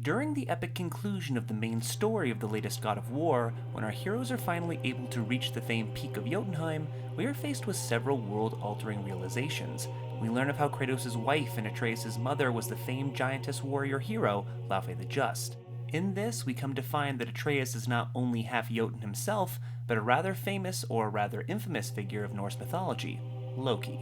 During the epic conclusion of the main story of the latest God of War, when our heroes are finally able to reach the famed peak of Jotunheim, we are faced with several world-altering realizations. We learn of how Kratos' wife and Atreus' mother was the famed giantess warrior hero, Laufey the Just. In this, we come to find that Atreus is not only half Jotun himself, but a rather famous or rather infamous figure of Norse mythology, Loki.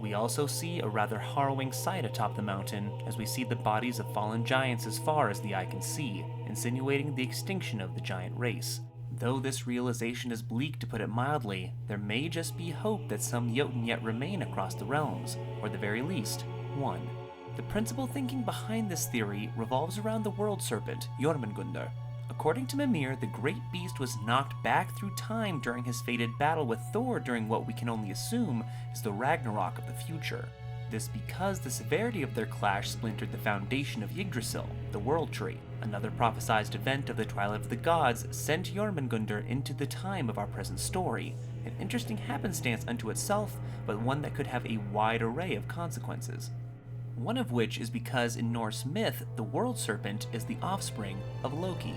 We also see a rather harrowing sight atop the mountain as we see the bodies of fallen giants as far as the eye can see, insinuating the extinction of the giant race. Though this realization is bleak to put it mildly, there may just be hope that some Jotun yet remain across the realms, or at the very least, one. The principal thinking behind this theory revolves around the world serpent, Jormungandr. According to Mimir, the great beast was knocked back through time during his fated battle with Thor during what we can only assume is the Ragnarok of the future. This because the severity of their clash splintered the foundation of Yggdrasil, the World Tree. Another prophesized event of the Twilight of the Gods sent Jormungandr into the time of our present story, an interesting happenstance unto itself, but one that could have a wide array of consequences. One of which is because in Norse myth, the world serpent is the offspring of Loki.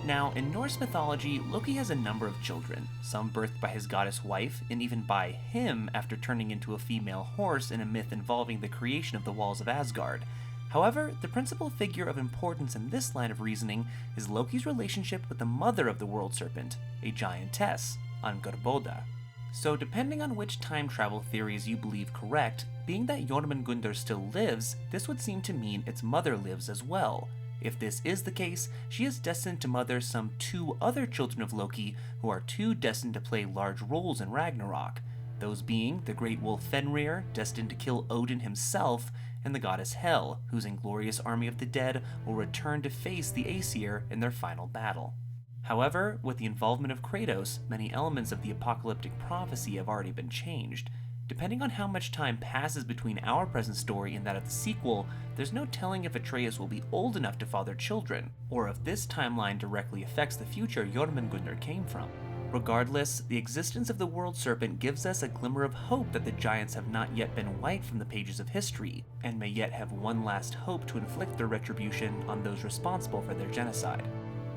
Now, in Norse mythology, Loki has a number of children, some birthed by his goddess wife, and even by him after turning into a female horse in a myth involving the creation of the walls of Asgard. However, the principal figure of importance in this line of reasoning is Loki's relationship with the mother of the world serpent, a giantess, Angerboda. So depending on which time travel theories you believe correct, being that Jormungandr still lives, this would seem to mean its mother lives as well. If this is the case, she is destined to mother some two other children of Loki who are too destined to play large roles in Ragnarok, those being the great wolf Fenrir, destined to kill Odin himself, and the goddess Hel, whose inglorious army of the dead will return to face the Aesir in their final battle. However, with the involvement of Kratos, many elements of the apocalyptic prophecy have already been changed. Depending on how much time passes between our present story and that of the sequel, there's no telling if Atreus will be old enough to father children, or if this timeline directly affects the future Jormungandr came from. Regardless, the existence of the World Serpent gives us a glimmer of hope that the giants have not yet been wiped from the pages of history, and may yet have one last hope to inflict their retribution on those responsible for their genocide.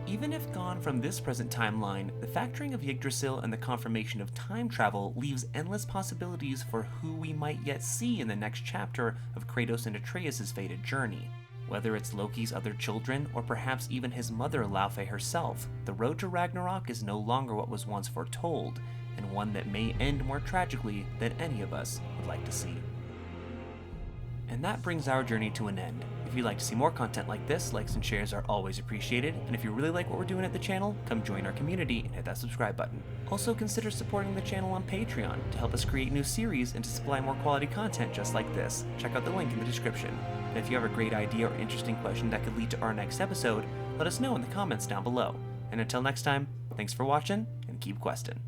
Even if gone from this present timeline, the factoring of Yggdrasil and the confirmation of time travel leaves endless possibilities for who we might yet see in the next chapter of Kratos and Atreus' fated journey. Whether it's Loki's other children, or perhaps even his mother Laufey herself, the road to Ragnarok is no longer what was once foretold, and one that may end more tragically than any of us would like to see. And that brings our journey to an end. If you'd like to see more content like this, likes and shares are always appreciated, and if you really like what we're doing at the channel, come join our community and hit that subscribe button. Also consider supporting the channel on Patreon to help us create new series and to supply more quality content just like this. Check out the link in the description. And if you have a great idea or interesting question that could lead to our next episode, let us know in the comments down below. And until next time, thanks for watching, and keep questing.